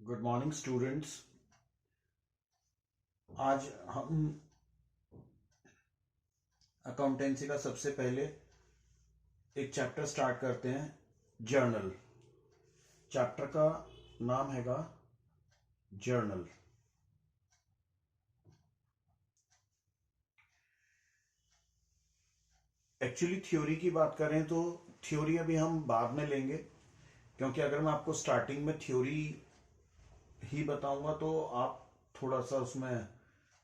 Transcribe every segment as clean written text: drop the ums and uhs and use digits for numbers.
Good morning students. आज हम accountancy का सबसे पहले एक चैप्टर स्टार्ट करते हैं, जर्नल। चैप्टर का नाम हैगा जर्नल। एक्चुअली थ्योरी की बात करें तो थ्योरी अभी हम बाद में लेंगे, क्योंकि अगर मैं आपको स्टार्टिंग में थ्योरी ही बताऊंगा तो आप थोड़ा सा उसमें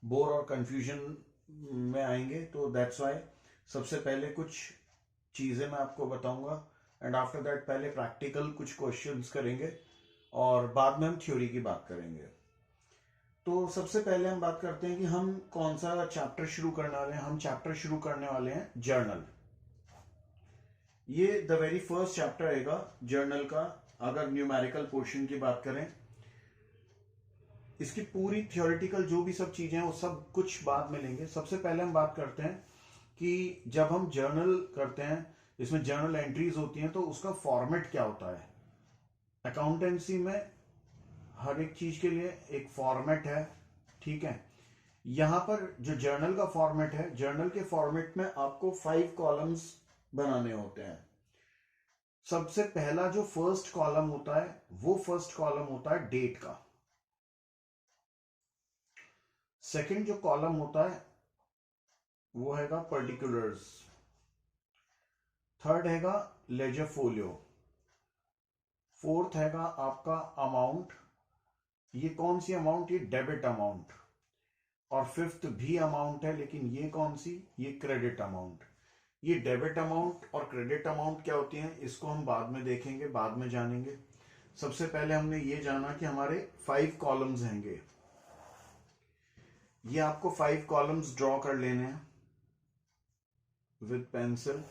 बोर और कंफ्यूजन में आएंगे। तो दैट्स वाई सबसे पहले कुछ चीज़ें मैं आपको बताऊंगा एंड आफ्टर दैट पहले प्रैक्टिकल कुछ क्वेश्चंस करेंगे और बाद में हम थ्योरी की बात करेंगे। तो सबसे पहले हम बात करते हैं कि हम कौन सा चैप्टर शुरू करने वाले हैं। हम चैप्टर शुरू करने वाले हैं जर्नल। ये द वेरी फर्स्ट चैप्टर रहेगा जर्नल का। अगर न्यूमेरिकल पोर्शन की बात करें, इसकी पूरी थ्योरेटिकल जो भी सब चीजें हैं वो सब कुछ बाद में लेंगे। सबसे पहले हम बात करते हैं कि जब हम जर्नल करते हैं, इसमें जर्नल एंट्रीज होती हैं, तो उसका फॉर्मेट क्या होता है। अकाउंटेंसी में हर एक चीज के लिए एक फॉर्मेट है, ठीक है। यहां पर जो जर्नल का फॉर्मेट है, जर्नल के फॉर्मेट में आपको 5 कॉलम्स बनाने होते हैं। सबसे पहला जो फर्स्ट कॉलम होता है वो फर्स्ट कॉलम होता है डेट का। सेकंड जो कॉलम होता है वो हैगा पर्टिकुलर्स। थर्ड हैगा लेजर फोलियो। फोर्थ हैगा आपका अमाउंट। ये कौन सी अमाउंट? ये डेबिट अमाउंट। और फिफ्थ भी अमाउंट है, लेकिन ये कौन सी? ये क्रेडिट अमाउंट। ये डेबिट अमाउंट और क्रेडिट अमाउंट क्या होती हैं इसको हम बाद में देखेंगे, बाद में जानेंगे। सबसे पहले हमने ये जाना कि हमारे 5 कॉलम्स हैंगे। ये आपको 5 कॉलम्स ड्रॉ कर लेने हैं with pencil.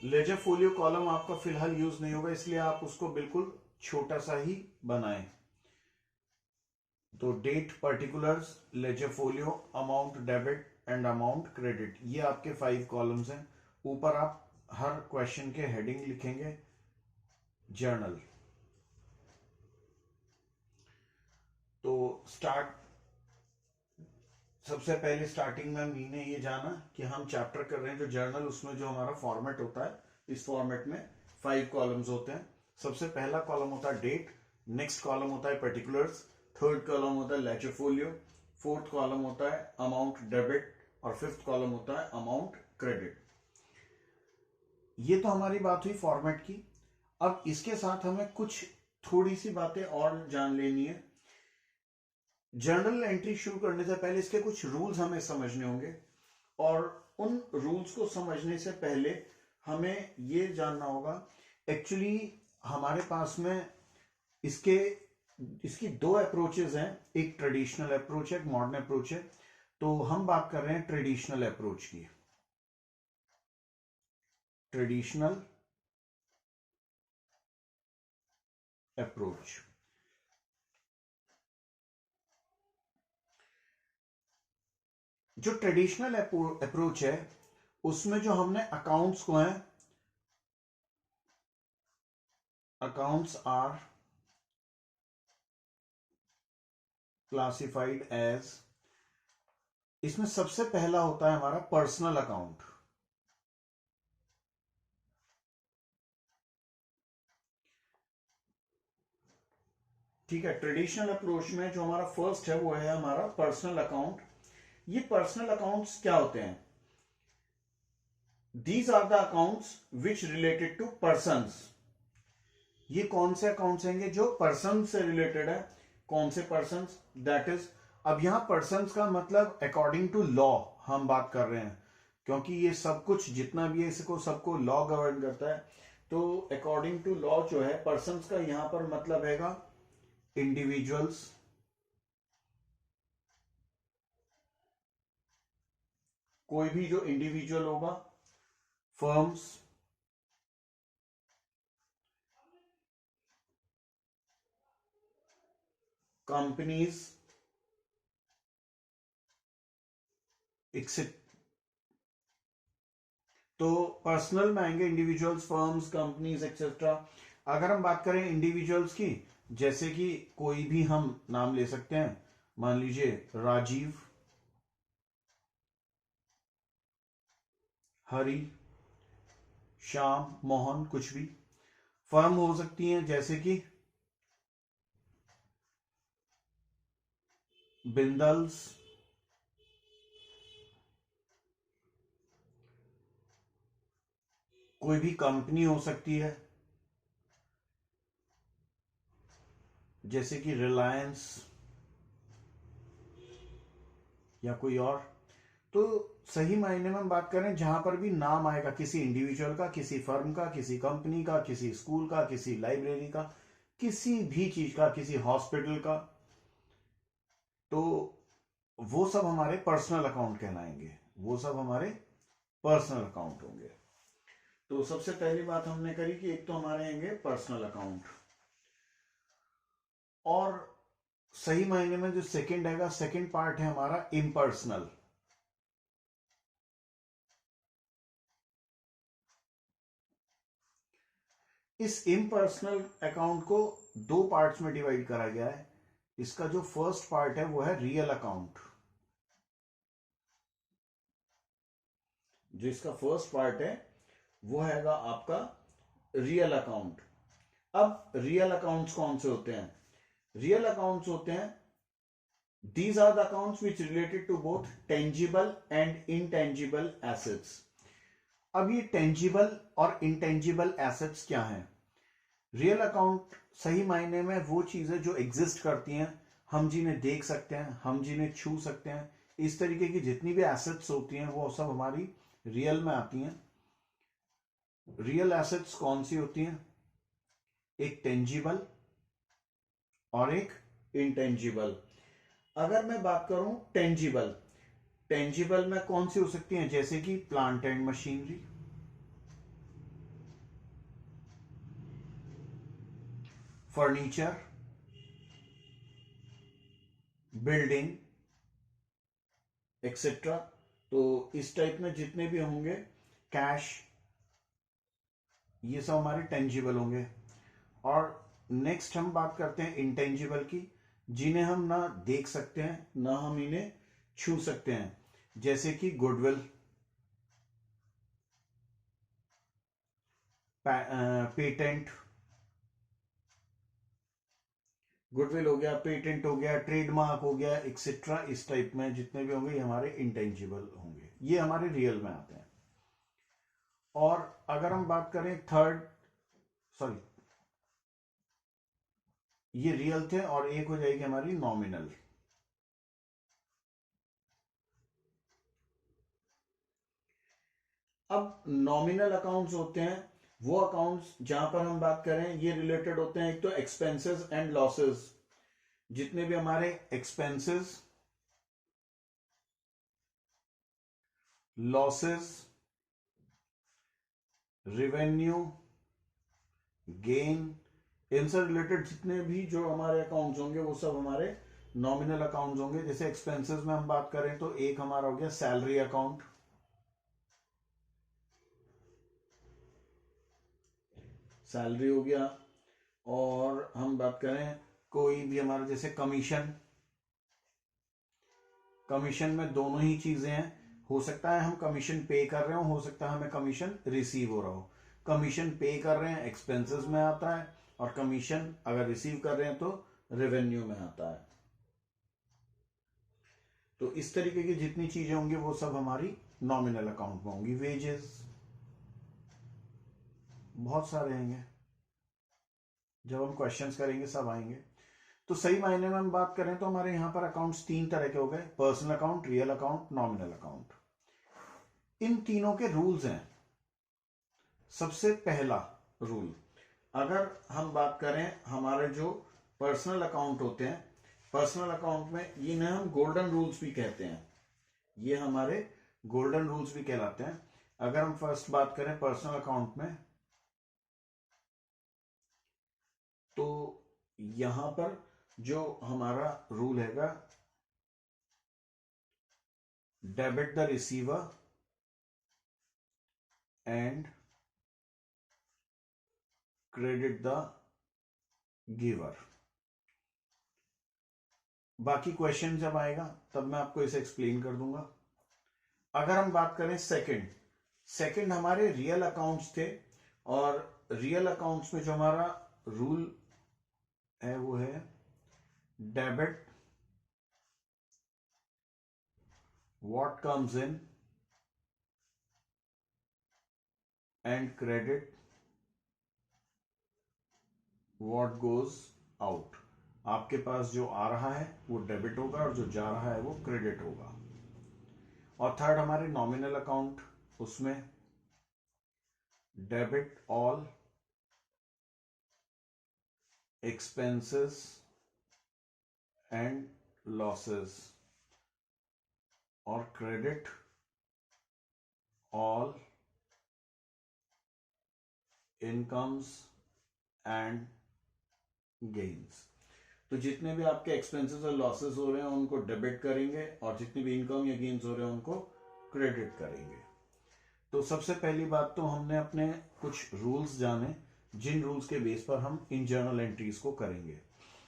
Ledger folio column आपका फिलहाल यूज नहीं होगा, इसलिए आप उसको बिल्कुल छोटा सा ही बनाएं। तो date, particulars, ledger folio, amount debit and amount credit, ये आपके 5 कॉलम्स हैं। ऊपर आप हर क्वेश्चन के हेडिंग लिखेंगे जर्नल। तो स्टार्ट, सबसे पहले स्टार्टिंग में हमने ये जाना कि हम चैप्टर कर रहे हैं जो जर्नल, उसमें जो हमारा फॉर्मेट होता है, इस फॉर्मेट में 5 कॉलम्स होते हैं। सबसे पहला कॉलम होता है डेट, नेक्स्ट कॉलम होता है पर्टिकुलर्स, थर्ड कॉलम होता है लेजर फोलियो, फोर्थ कॉलम होता है अमाउंट डेबिट और फिफ्थ कॉलम होता है अमाउंट क्रेडिट। ये तो हमारी बात हुई फॉर्मेट की। अब इसके साथ हमें कुछ थोड़ी सी बातें और जान लेनी है। जर्नल एंट्री शुरू करने से पहले इसके कुछ रूल्स हमें समझने होंगे, और उन रूल्स को समझने से पहले हमें यह जानना होगा, एक्चुअली हमारे पास में इसके इसकी 2 अप्रोचेस हैं। एक ट्रेडिशनल अप्रोच है, एक मॉडर्न अप्रोच है। तो हम बात कर रहे हैं ट्रेडिशनल अप्रोच की। ट्रेडिशनल अप्रोच, जो ट्रेडिशनल अप्रोच है उसमें जो हमने अकाउंट्स को है, अकाउंट्स आर क्लासिफाइड एज, इसमें सबसे पहला होता है हमारा पर्सनल अकाउंट। ठीक है, ट्रेडिशनल अप्रोच में जो हमारा फर्स्ट है वो है हमारा पर्सनल अकाउंट। ये पर्सनल अकाउंट्स क्या होते हैं? These are the accounts which related to persons. ये कौन से अकाउंट्स हैं जो पर्सन से रिलेटेड है? कौन से पर्सन्स? दैट इज, अब यहां पर्सन्स का मतलब अकॉर्डिंग टू लॉ हम बात कर रहे हैं, क्योंकि ये सब कुछ जितना भी है इसको सबको लॉ गवर्न करता है। तो अकॉर्डिंग टू लॉ जो है पर्सन्स का यहां पर मतलब हैगा इंडिविजुअल्स, कोई भी जो इंडिविजुअल होगा, फर्म्स, कंपनीज, एक्सेप्ट। तो पर्सनल में आएंगे इंडिविजुअल्स, फर्म्स, कंपनीज एक्सेट्रा। अगर हम बात करें इंडिविजुअल्स की, जैसे कि कोई भी हम नाम ले सकते हैं, मान लीजिए राजीव, हरि, श्याम, मोहन, कुछ भी। फर्म हो सकती है जैसे कि बिंदल्स, कोई भी कंपनी हो सकती है जैसे कि रिलायंस या कोई और। तो सही मायने में हम बात करें जहां पर भी नाम आएगा किसी इंडिविजुअल का, किसी फर्म का, किसी कंपनी का, किसी स्कूल का, किसी लाइब्रेरी का, किसी भी चीज का, किसी हॉस्पिटल का, तो वो सब हमारे पर्सनल अकाउंट कहलाएंगे, वो सब हमारे पर्सनल अकाउंट होंगे। तो सबसे पहली बात हमने करी कि एक तो हमारे आएंगे पर्सनल अकाउंट, और सही मायने में जो सेकंड आएगा, सेकंड पार्ट है हमारा इम्पर्सनल। इस इम्पर्सनल अकाउंट को दो पार्ट्स में डिवाइड करा गया है। इसका जो फर्स्ट पार्ट है वो है रियल अकाउंट। जो इसका फर्स्ट पार्ट है वो हैगा आपका रियल अकाउंट। अब रियल अकाउंट्स कौन से होते हैं? रियल अकाउंट्स होते हैं, these are the accounts which related to both tangible and intangible assets। अब ये टेंजिबल और इंटेंजिबल एसेट्स क्या हैं? रियल अकाउंट सही मायने में वो चीजें जो एग्जिस्ट करती हैं, हम जिन्हें देख सकते हैं, हम जिन्हें छू सकते हैं, इस तरीके की जितनी भी एसेट्स होती हैं वो सब हमारी रियल में आती हैं। रियल एसेट्स कौन सी होती हैं? एक टेंजिबल और एक इंटेंजिबल। अगर मैं बात करूं टेंजिबल, टेंजिबल में कौन सी हो सकती हैं? जैसे कि plant and machinery, furniture, building etcetera. तो इस टाइप में जितने भी होंगे, कैश, ये सब हमारे टेंजिबल होंगे। और नेक्स्ट हम बात करते हैं इंटेंजिबल की, जिन्हें हम ना देख सकते हैं ना हम इन्हें छू सकते हैं, जैसे कि गुडविल, पेटेंट, गुडविल हो गया, पेटेंट हो गया, ट्रेडमार्क हो गया एक्सेट्रा। इस टाइप में जितने भी होंगे ये हमारे इंटेंजिबल होंगे, ये हमारे रियल में आते हैं। और अगर हम बात करें थर्ड, सॉरी, ये रियल थे और एक हो जाएगी हमारी नॉमिनल। अब नॉमिनल अकाउंट्स होते हैं वो अकाउंट्स जहां पर हम बात करें, ये रिलेटेड होते हैं एक तो एक्सपेंसेस एंड लॉसेस। जितने भी हमारे एक्सपेंसेस, लॉसेस, रेवेन्यू, गेन, इनसे रिलेटेड जितने भी जो हमारे अकाउंट्स होंगे वो सब हमारे नॉमिनल अकाउंट्स होंगे। जैसे एक्सपेंसेस में हम बात करें तो एक हमारा हो गया सैलरी अकाउंट, सैलरी हो गया। और हम बात करें कोई भी हमारा जैसे कमीशन, कमीशन में दोनों ही चीजें हैं। हो सकता है हम कमीशन पे कर रहे हो सकता है हमें कमीशन रिसीव हो रहा हो। कमीशन पे कर रहे हैं एक्सपेंसेस में आता है, और कमीशन अगर रिसीव कर रहे हैं तो रेवेन्यू में आता है। तो इस तरीके की जितनी चीजें होंगी वो सब हमारी नॉमिनल अकाउंट में होंगी। वेजेस, बहुत सारे आएंगे, जब हम क्वेश्चंस करेंगे सब आएंगे। तो सही मायने में हम बात करें तो हमारे यहां पर अकाउंट्स तीन तरह के हो गए, personal account, real account, nominal account. इन तीनों के रूल्स हैं। सबसे पहला रूल, अगर हम बात करें हमारे जो पर्सनल अकाउंट होते हैं, पर्सनल अकाउंट में इन्हें हम गोल्डन रूल्स भी कहते हैं, ये हमारे गोल्डन रूल्स भी कहलाते हैं। अगर हम फर्स्ट बात करें पर्सनल अकाउंट में, तो यहां पर जो हमारा रूल हैगा, debit the receiver and credit the giver. बाकी क्वेश्चन जब आएगा तब मैं आपको इसे एक्सप्लेन कर दूंगा। अगर हम बात करें सेकंड हमारे रियल अकाउंट्स थे, और रियल अकाउंट्स में जो हमारा रूल है वो है debit what comes in and credit what goes out. आपके पास जो आ रहा है वो डेबिट होगा और जो जा रहा है वो क्रेडिट होगा। और थर्ड हमारे नॉमिनल अकाउंट, उसमें debit all expenses and losses और credit all incomes and gains. तो जितने भी आपके एक्सपेंसेस और लॉसेस हो रहे हैं उनको डेबिट करेंगे, और जितने भी इनकम या गेन्स हो रहे हैं उनको क्रेडिट करेंगे। तो सबसे पहली बात तो हमने अपने कुछ रूल्स जाने, जिन रूल्स के बेस पर हम इन जर्नल एंट्रीज को करेंगे।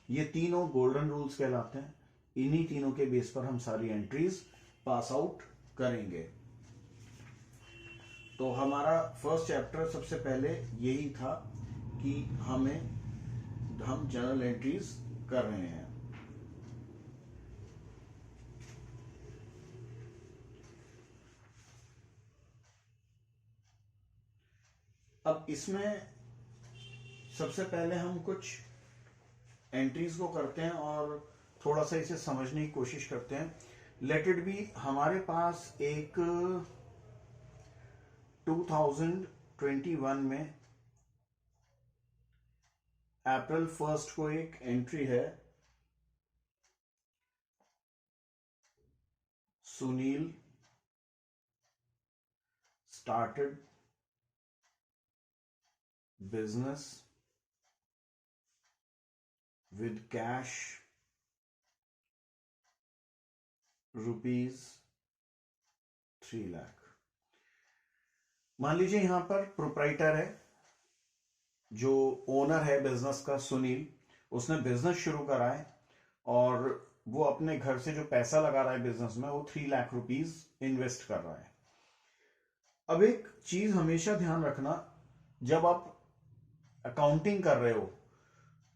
ये तीनों गोल्डन रूल्स कहलाते हैं। इन्हीं तीनों के बेस पर हम सारी एंट्रीज पास आउट करेंगे। तो हमारा फर्स्ट चैप्टर सबसे पहले यही था कि हम जर्नल एंट्रीज कर रहे हैं। अब इसमें सबसे पहले हम कुछ एंट्रीज को करते हैं और थोड़ा सा इसे समझने की कोशिश करते हैं। लेट इट बी, हमारे पास एक 2021 में अप्रैल 1 को एक एंट्री है, Sunil started business with cash ₹3 lakh. मान लीजिए यहां पर प्रोप्राइटर है, जो ओनर है बिजनेस का, सुनील, उसने बिजनेस शुरू करा है और वो अपने घर से जो पैसा लगा रहा है बिजनेस में वो ₹3 लाख इन्वेस्ट कर रहा है। अब एक चीज हमेशा ध्यान रखना, जब आप अकाउंटिंग कर रहे हो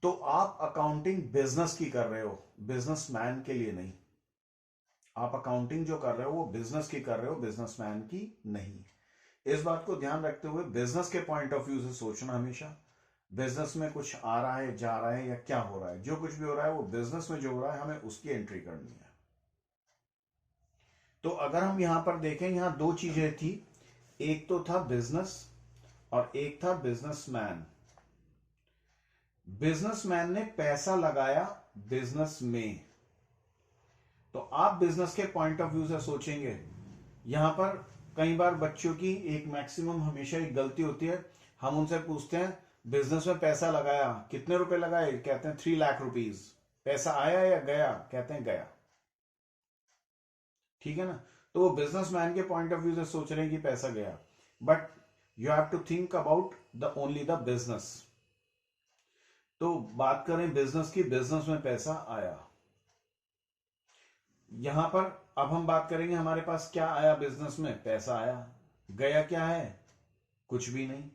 तो आप अकाउंटिंग बिजनेस की कर रहे हो, बिजनेसमैन के लिए नहीं। आप अकाउंटिंग जो कर रहे हो वो बिजनेस की कर रहे हो, बिजनेसमैन की नहीं। इस बात को ध्यान रखते हुए बिजनेस के पॉइंट ऑफ व्यू से सोचना हमेशा। बिजनेस में कुछ आ रहा है, जा रहा है या क्या हो रहा है, जो कुछ भी हो रहा है वो बिजनेस में जो हो रहा है हमें उसकी एंट्री करनी है। तो अगर हम यहां पर देखें, यहां दो चीजें थी, एक तो था बिजनेस और एक था बिजनेसमैन। बिजनेसमैन ने पैसा लगाया बिजनेस में, तो आप बिजनेस के पॉइंट ऑफ व्यू से सोचेंगे। यहां पर कई बार बच्चों की एक मैक्सिमम हमेशा एक गलती होती है, हम उनसे पूछते हैं बिजनेस में पैसा लगाया, कितने रुपए लगाए, कहते हैं ₹3 लाख। पैसा आया या गया, कहते हैं गया। ठीक है ना। तो वो बिजनेसमैन के पॉइंट ऑफ व्यू से सोच रहे हैं कि पैसा गया, but you have to think about the only the business. तो बात करें बिजनेस की, बिजनेस में पैसा आया। यहां पर अब हम बात करेंगे हमारे पास क्या आया, बिजनेस में पैसा आया, गया क्या है, कुछ भी नहीं।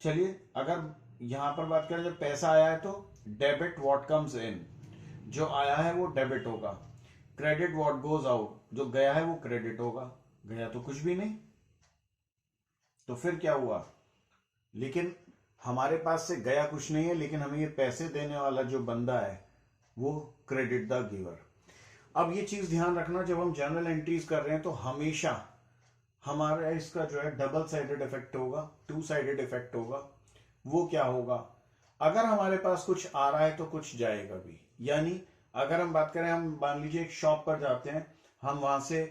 चलिए अगर यहां पर बात करें, जब पैसा आया है तो डेबिट व्हाट कम्स इन, जो आया है वो डेबिट होगा। क्रेडिट व्हाट गोज आउट, जो गया है वो क्रेडिट होगा। गया तो कुछ भी नहीं, तो फिर क्या हुआ। लेकिन हमारे पास से गया कुछ नहीं है, लेकिन हमें ये पैसे देने वाला जो बंदा है वो क्रेडिट द गिवर। अब ये चीज ध्यान रखना, जब हम जर्नल एंट्रीज कर रहे हैं तो हमेशा हमारा इसका जो है डबल साइडेड इफेक्ट होगा, 2 साइडेड इफेक्ट होगा। वो क्या होगा, अगर हमारे पास कुछ आ रहा है तो कुछ जाएगा भी। यानी अगर हम बात करें, हम मान लीजिए एक शॉप पर जाते हैं, हम वहां से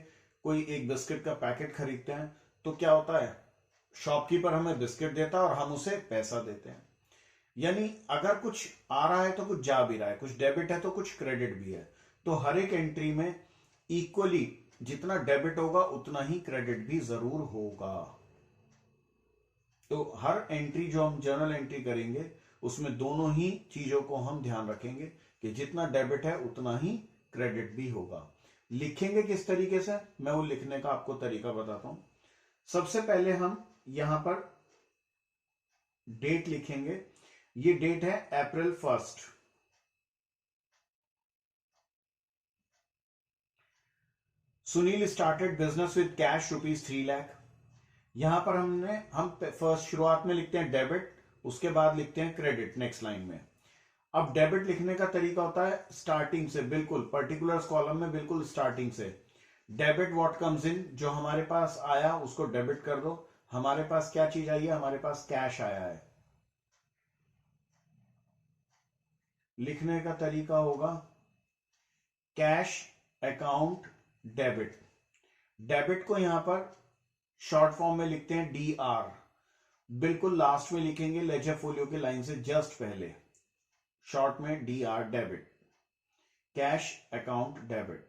कोई एक बिस्किट का पैकेट खरीदते हैं, तो क्या होता है, शॉपकीपर हमें बिस्किट देता है और हम उसे पैसा देते हैं। यानी अगर कुछ आ रहा है तो कुछ जा भी रहा है, कुछ डेबिट है तो कुछ क्रेडिट भी है। तो हर एक एंट्री में इक्वली जितना डेबिट होगा उतना ही क्रेडिट भी जरूर होगा। तो हर एंट्री जो हम जर्नल एंट्री करेंगे उसमें दोनों ही चीजों को हम ध्यान रखेंगे कि जितना डेबिट है उतना ही क्रेडिट भी होगा। लिखेंगे किस तरीके से, मैं वो लिखने का आपको तरीका बताता हूं। सबसे पहले हम यहां पर डेट लिखेंगे। ये डेट है अप्रैल 1। Sunil started business with cash ₹3 lakh. यहां पर हम फर्स्ट शुरुआत में लिखते हैं डेबिट, उसके बाद लिखते हैं क्रेडिट नेक्स्ट लाइन में। अब डेबिट लिखने का तरीका होता है स्टार्टिंग से, बिल्कुल पर्टिकुलर्स कॉलम में बिल्कुल स्टार्टिंग से। डेबिट व्हाट कम्स इन, जो हमारे पास आया उसको डेबिट कर दो। हमारे पास क्या चीज आई है, हमारे पास कैश आया है। लिखने का तरीका होगा कैश अकाउंट डेबिट। डेबिट को यहां पर शॉर्ट फॉर्म में लिखते हैं DR, बिल्कुल लास्ट में लिखेंगे लेजर फोलियो की लाइन से जस्ट पहले, शॉर्ट में DR debit, cash account debit.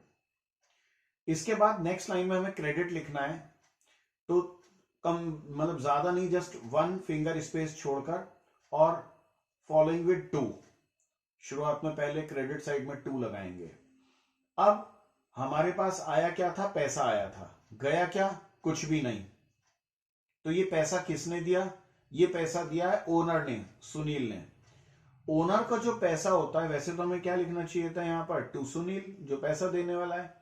इसके बाद नेक्स्ट लाइन में हमें क्रेडिट लिखना है, तो कम मतलब ज्यादा नहीं, जस्ट 1 फिंगर स्पेस छोड़कर और फॉलोइंग विद 2। शुरुआत में पहले क्रेडिट साइड में 2 लगाएंगे। अब हमारे पास आया क्या था, पैसा आया था। गया क्या, कुछ भी नहीं। तो ये पैसा किसने दिया, ये पैसा दिया है ओनर ने, सुनील ने। ओनर का जो पैसा होता है, वैसे तो हमें क्या लिखना चाहिए था यहां पर, टू सुनील, जो पैसा देने वाला है।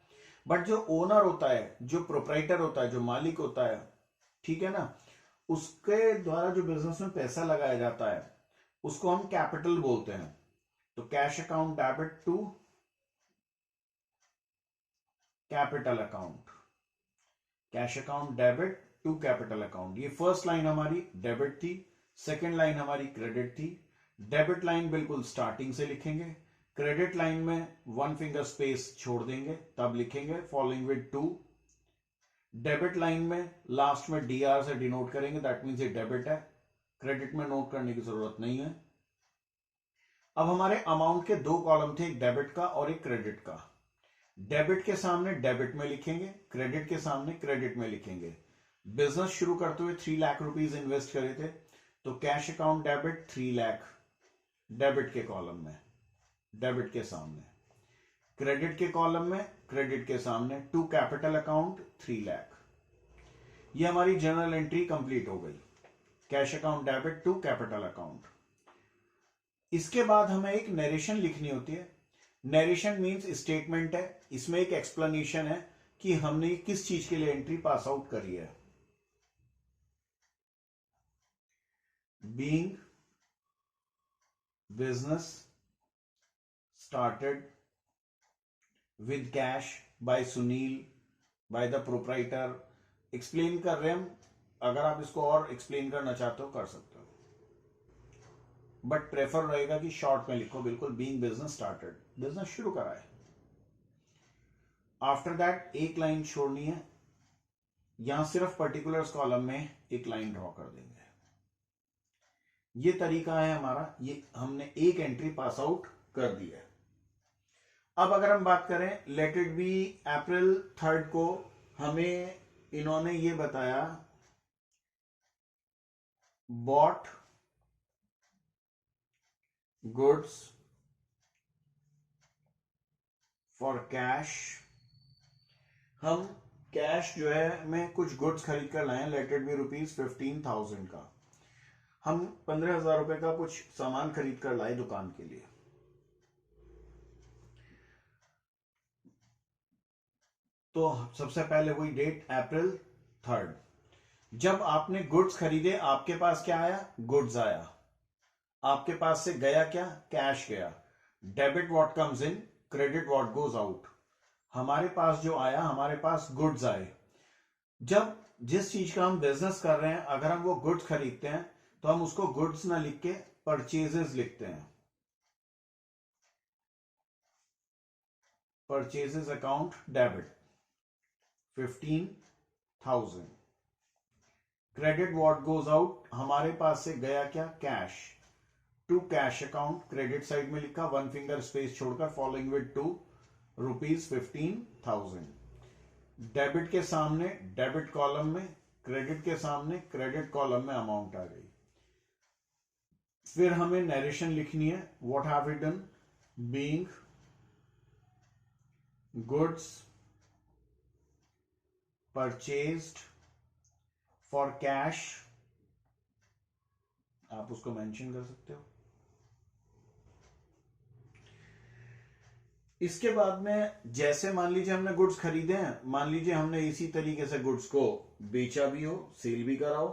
बट जो ओनर होता है, जो प्रोप्राइटर होता है, जो मालिक होता है, ठीक है ना, उसके द्वारा जो बिजनेस में पैसा लगाया जाता है उसको हम कैपिटल बोलते हैं। तो cash account debit to capital account, cash account debit to capital account. ये फर्स्ट लाइन हमारी डेबिट थी, सेकंड लाइन हमारी क्रेडिट थी। डेबिट लाइन बिल्कुल स्टार्टिंग से लिखेंगे, क्रेडिट लाइन में 1 फिंगर स्पेस छोड़ देंगे, तब लिखेंगे फॉलोइंग विद 2। डेबिट लाइन में लास्ट में DR से डिनोट करेंगे, दैट मीन्स ये डेबिट है। क्रेडिट में नोट करने की जरूरत नहीं है। अब हमारे अमाउंट के 2 कॉलम थे, एक डेबिट का और एक क्रेडिट का। डेबिट के सामने डेबिट में लिखेंगे, क्रेडिट के सामने क्रेडिट में लिखेंगे। बिजनेस शुरू करते हुए 3 लाख रुपीस इन्वेस्ट करे थे, तो cash account debit 3 lakh debit के कॉलम में, डेबिट के सामने। क्रेडिट के कॉलम में क्रेडिट के सामने टू कैपिटल अकाउंट 3 लाख। ये हमारी जर्नल एंट्री कंप्लीट हो गई, cash account debit to capital account. इसके बाद हमें एक नरेशन लिखनी होती है। नरेशन मींस स्टेटमेंट है, इसमें एक एक्सप्लेनेशन है कि हमने किस चीज के लिए एंट्री पास आउट करी है। Being business started with cash by Sunil by the proprietor. Explain कर रहे हैं हम, अगर आप इसको और एक्सप्लेन करना चाहते हो कर सकते हो, बट प्रेफर रहेगा कि शॉर्ट में लिखो बिल्कुल, बीइंग बिजनेस स्टार्टेड, बिजनेस शुरू करा है। आफ्टर दैट एक लाइन छोड़नी है, यहां सिर्फ पर्टिकुलर्स कॉलम में एक लाइन ड्रॉ कर देंगे। ये तरीका है हमारा, ये हमने एक एंट्री पास आउट कर दी है। अब अगर हम बात करें लेट इट बी अप्रैल 3 को, हमें इन्होंने ये बताया बॉट गुड्स फॉर कैश। हम कैश जो है में कुछ गुड्स खरीद कर लाए, लेट इट बी ₹15,000 का। हम 15,000 रुपए का कुछ सामान खरीद कर लाए दुकान के लिए। तो सबसे पहले हुई डेट अप्रैल 3। जब आपने गुड्स खरीदे, आपके पास क्या आया, गुड्स आया। आपके पास से गया क्या, कैश गया। Debit what comes in, credit what goes out. हमारे पास जो आया, हमारे पास गुड्स आए। जब जिस चीज का हम बिजनेस कर रहे हैं, अगर हम वो गुड्स खरीदते हैं तो हम उसको गुड्स ना लिख के परचेजेस लिखते हैं। Purchases account debit 15,000। Credit what goes out, हमारे पास से गया क्या, cash, to cash account, credit side में लिखा 1 फिंगर स्पेस छोड़कर फॉलोइंग विद 2 ₹15,000। डेबिट के सामने डेबिट कॉलम में, क्रेडिट के सामने क्रेडिट कॉलम में अमाउंट आ गई। फिर हमें नरेशन लिखनी है, what have we done, being goods purchased for cash, आप उसको मेंशन कर सकते हो। इसके बाद में जैसे मान लीजिए हमने गुड्स खरीदे हैं, मान लीजिए हमने इसी तरीके से गुड्स को बेचा भी हो, सेल भी करा हो,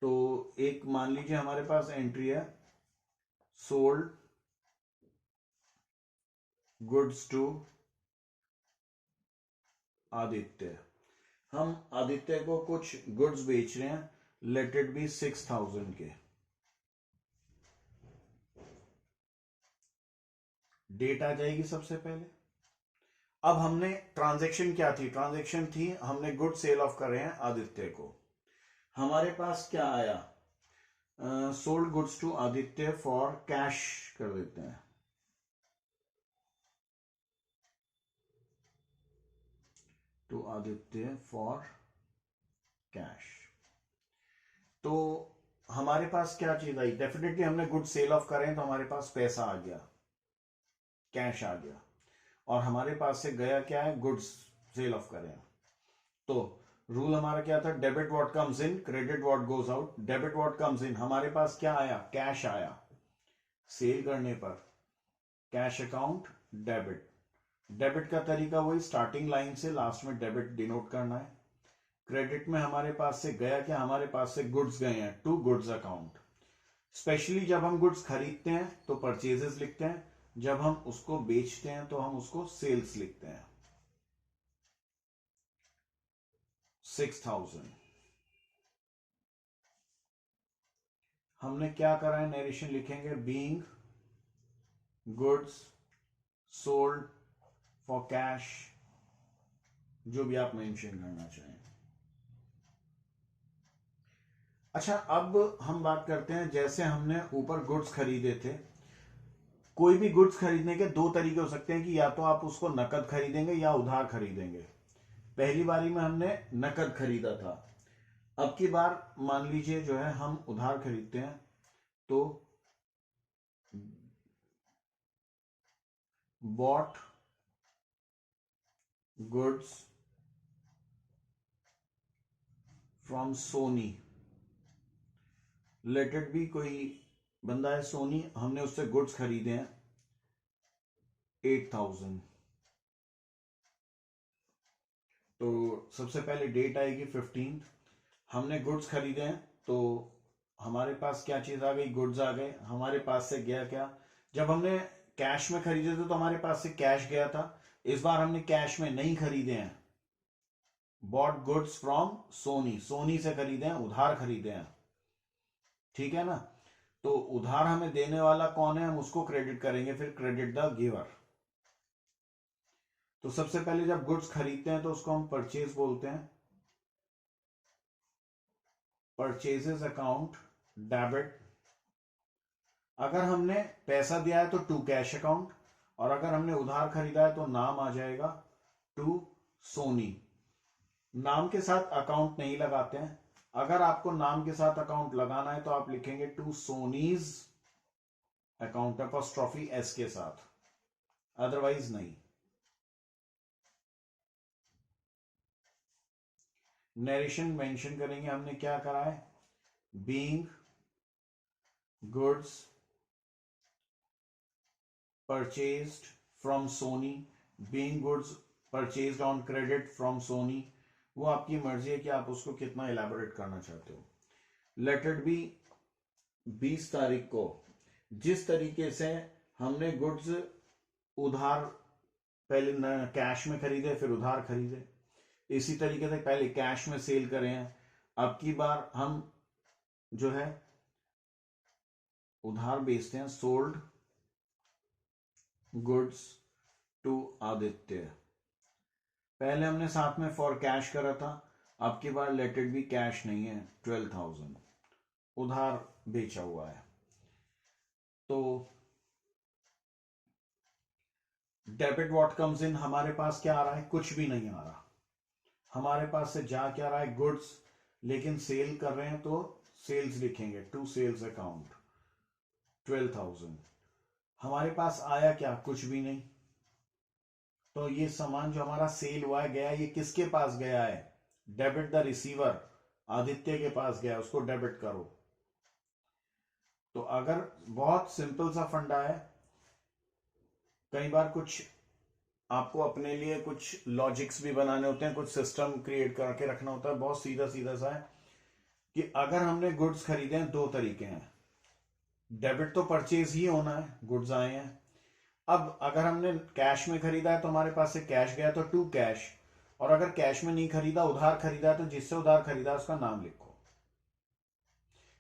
तो एक मान लीजिए हमारे पास एंट्री है, सोल्ड गुड्स टू आदित्य। हम आदित्य को कुछ गुड्स बेच रहे हैं, लेट इट बी 6000 के। डेट आ जाएगी सबसे पहले। अब हमने ट्रांजैक्शन क्या थी, ट्रांजैक्शन थी हमने गुड सेल ऑफ कर रहे हैं आदित्य को। हमारे पास क्या आया, sold goods to Aditya for cash कर देते हैं, टू आदित्य फॉर कैश। तो हमारे पास क्या चीज आई, डेफिनेटली हमने गुड सेल ऑफ करें तो हमारे पास पैसा आ गया, कैश आ गया, और हमारे पास से गया क्या है, गुड्स सेल ऑफ करें। तो रूल हमारा क्या था, debit what comes in, credit what goes out. Debit what comes in, हमारे पास क्या आया, कैश आया, सेल करने पर कैश अकाउंट डेबिट। डेबिट का तरीका वही, स्टार्टिंग लाइन से लास्ट में डेबिट डिनोट करना है। क्रेडिट में हमारे पास से गया क्या, हमारे पास से गुड्स गए हैं, टू गुड्स अकाउंट। स्पेशली जब हम गुड्स खरीदते हैं तो परचेजेस लिखते हैं, जब हम उसको बेचते हैं तो हम उसको सेल्स लिखते हैं। 6000 हमने क्या करा है, नरेशन लिखेंगे, being goods sold for cash, जो भी आप मेंशन करना चाहें। अच्छा, अब हम बात करते हैं, जैसे हमने ऊपर गुड्स खरीदे थे, कोई भी गुड्स खरीदने के दो तरीके हो सकते हैं कि या तो आप उसको नकद खरीदेंगे या उधार खरीदेंगे। पहली बारी में हमने नकद खरीदा था, अब की बार मान लीजिए जो है हम उधार खरीदते हैं, तो bought goods from Soni, let it be, कोई बंदा है सोनी, हमने उससे गुड्स खरीदे हैं 8000। तो सबसे पहले डेट आएगी 15, हमने गुड्स खरीदे हैं, तो हमारे पास क्या चीज आ गई, गुड्स आ गए। हमारे पास से गया क्या, जब हमने कैश में खरीदे थे तो हमारे पास से कैश गया था, इस बार हमने कैश में नहीं खरीदे हैं, bought goods from Soni, Soni से खरीदे हैं, उधार खरीदे हैं, ठीक है ना। तो उधार हमें देने वाला कौन है, हम उसको क्रेडिट करेंगे, फिर क्रेडिट द गिवर। तो सबसे पहले जब गुड्स खरीदते हैं तो उसको हम परचेज बोलते हैं, परचेजेस अकाउंट डेबिट। अगर हमने पैसा दिया है तो टू कैश अकाउंट, और अगर हमने उधार खरीदा है तो नाम आ जाएगा टू सोनी। नाम के साथ अकाउंट नहीं लगाते हैं, अगर आपको नाम के साथ अकाउंट लगाना है तो आप लिखेंगे टू सोनीज अकाउंट, अपॉस्ट्रोफी एस के साथ, अदरवाइज नहीं। नरेशन मेंशन करेंगे, हमने क्या करा है, being goods purchased from Soni, being goods purchased on credit from Soni. वो आपकी मर्जी है कि आप उसको कितना इलेबोरेट करना चाहते हो। लेट इट बी 20 तारीख को, जिस तरीके से हमने गुड्स उधार पहले कैश में खरीदे फिर उधार खरीदे, इसी तरीके से पहले कैश में सेल करें हैं, अब की बार हम जो है उधार बेचते हैं, सोल्ड गुड्स टू आदित्य। पहले हमने साथ में फॉर कैश करा था, अब की बार लेट इट बी कैश नहीं है, 12000 उधार बेचा हुआ है। तो डेबिट व्हाट कम्स इन, हमारे पास क्या आ रहा है, कुछ भी नहीं आ रहा, हमारे पास से जा क्या रहा है, गुड्स, लेकिन सेल कर रहे हैं तो सेल्स लिखेंगे, टू सेल्स अकाउंट 12,000। हमारे पास आया क्या, कुछ भी नहीं, तो ये सामान जो हमारा सेल हुआ है गया, ये किसके पास गया है, डेबिट द रिसीवर, आदित्य के पास गया, उसको डेबिट करो। तो अगर बहुत सिंपल सा फंडा है, कई बार कुछ आपको अपने लिए कुछ लॉजिक्स भी बनाने होते हैं, कुछ सिस्टम क्रिएट करके रखना होता है। बहुत सीधा सीधा सा है कि अगर हमने गुड्स खरीदे हैं, दो तरीके हैं, डेबिट तो परचेज ही होना है, गुड्स आए हैं। अब अगर हमने कैश में खरीदा है तो हमारे पास से कैश गया, तो टू कैश, और अगर कैश में नहीं खरीदा, उधार खरीदा है, तो जिससे उधार खरीदा उसका नाम लिखो।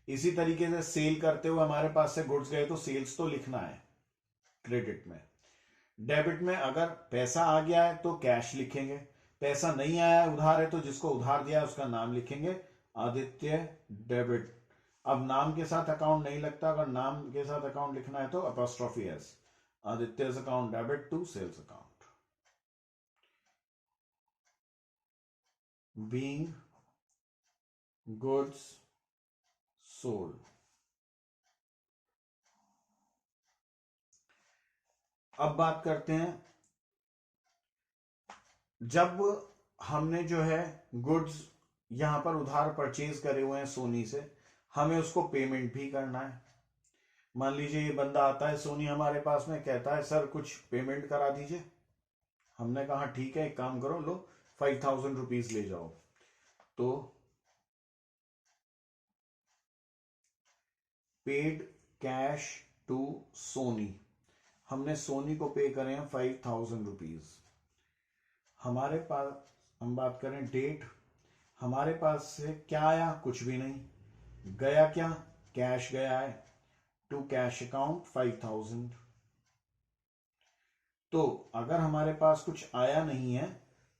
इसी तरीके से सेल करते हुए हमारे पास से गुड्स गए तो सेल्स तो लिखना है क्रेडिट में। डेबिट में अगर पैसा आ गया है तो कैश लिखेंगे, पैसा नहीं आया है, उधार है, तो जिसको उधार दिया है उसका नाम लिखेंगे, आदित्य डेबिट। अब नाम के साथ अकाउंट नहीं लगता, अगर नाम के साथ अकाउंट लिखना है तो अपॉस्ट्रोफी एस, आदित्य's account debit to sales account. Being goods sold. अब बात करते हैं, जब हमने जो है गुड्स यहां पर उधार परचेज करे हुए हैं सोनी से, हमें उसको पेमेंट भी करना है। मान लीजिए ये बंदा आता है सोनी हमारे पास में, कहता है सर कुछ पेमेंट करा दीजिए। हमने कहा ठीक है, एक काम करो, लो 5,000 रुपीज ले जाओ। तो पेड कैश टू सोनी, हमने सोनी को पे करे हैं 5,000 रुपीज। हमारे पास, हम बात करें डेट, हमारे पास से क्या आया, कुछ भी नहीं, गया क्या, कैश गया है, टू कैश अकाउंट 5,000। तो अगर हमारे पास कुछ आया नहीं है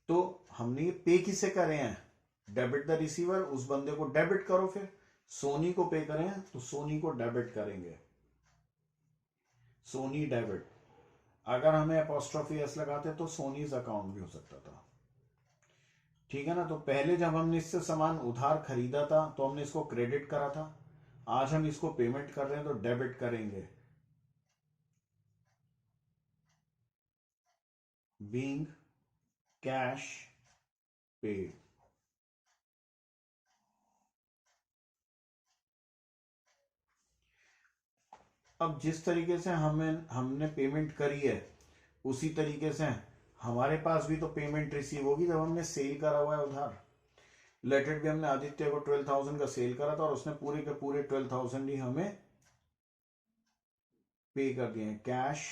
तो हमने ये पे किसे करे हैं, डेबिट द रिसीवर, उस बंदे को डेबिट करो। फिर सोनी को पे करें तो सोनी को डेबिट करेंगे, सोनी डेबिट। अगर हमें अपॉस्ट्रोफी एस लगाते तो सोनीज अकाउंट भी हो सकता था, ठीक है ना। तो पहले जब हमने इससे सामान उधार खरीदा था तो हमने इसको क्रेडिट करा था, आज हम इसको पेमेंट कर रहे हैं तो डेबिट करेंगे, बीइंग कैश पेड। अब जिस तरीके से हमने पेमेंट करी है, उसी तरीके से हमारे पास भी तो पेमेंट रिसीव होगी जब हमने सेल करा हुआ है उधार। लेट इट भी हमने आदित्य को 12,000 का सेल करा था और उसने पूरे के पूरे 12,000 ही हमें पे कर दिए हैं, कैश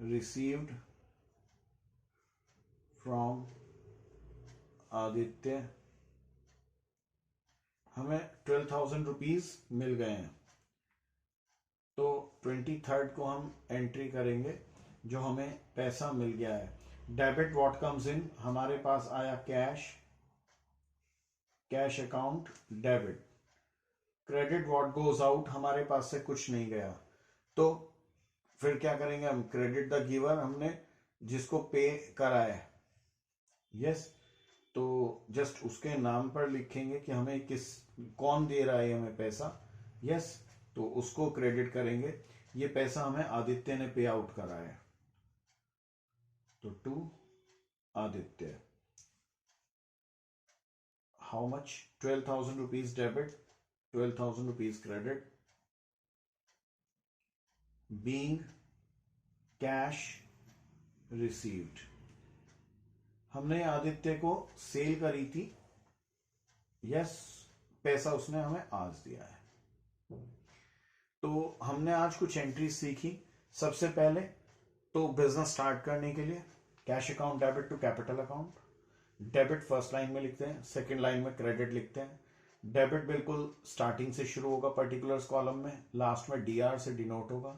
रिसीव्ड फ्रॉम आदित्य, हमें 12,000 रुपीज मिल गए हैं। तो 23rd को हम एंट्री करेंगे जो हमें पैसा मिल गया है। डेबिट व्हाट कम्स इन, हमारे पास आया cash, cash account debit. Credit what goes out, हमारे पास से कुछ नहीं गया, तो फिर क्या करेंगे हम, क्रेडिट द गिवर, हमने जिसको पे करा है, यस, तो जस्ट उसके नाम पर लिखेंगे कि हमें कौन दे रहा है हमें पैसा, यस, तो उसको क्रेडिट करेंगे। ये पैसा हमें आदित्य ने पे आउट करा है, तो to Aditya. How much, 12,000 rupees debit, 12,000 rupees credit, being cash received. हमने आदित्य को सेल करी थी, यस, पैसा उसने हमें आज दिया है। तो हमने आज कुछ एंट्री सीखी। सबसे पहले तो बिजनेस स्टार्ट करने के लिए cash account debit to capital account, debit first line में लिखते हैं, सेकंड लाइन में क्रेडिट लिखते हैं। डेबिट बिल्कुल स्टार्टिंग से शुरू होगा पर्टिकुलर्स कॉलम में, लास्ट में डीआर से डिनोट होगा।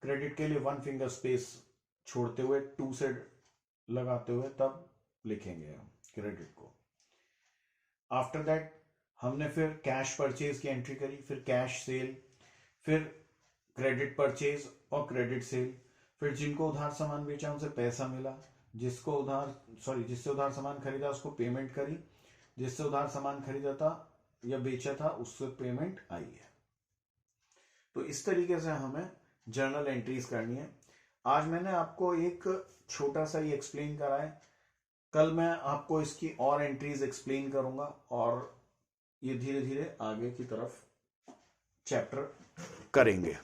क्रेडिट के लिए 1 फिंगर स्पेस छोड़ते हुए 2 से लगाते हुए तब लिखेंगे हम क्रेडिट को। आफ्टर दैट हमने फिर कैश परचेज की एंट्री करी, फिर कैश सेल, फिर क्रेडिट परचेज और क्रेडिट सेल, फिर जिनको उधार सामान बेचा उनसे पैसा मिला, जिससे उधार सामान खरीदा उसको पेमेंट करी, जिससे उधार सामान खरीदा था या बेचा था उससे पेमेंट आई है। तो इस तरीके से हमें जर्नल एंट्रीज करनी है। आज मैंने आपको एक छोटा सा ही एक्सप्लेन करा है, कल मैं आपको इसकी और एंट्रीज एक्सप्लेन करूंगा और ये धीरे धीरे आगे की तरफ चैप्टर करेंगे।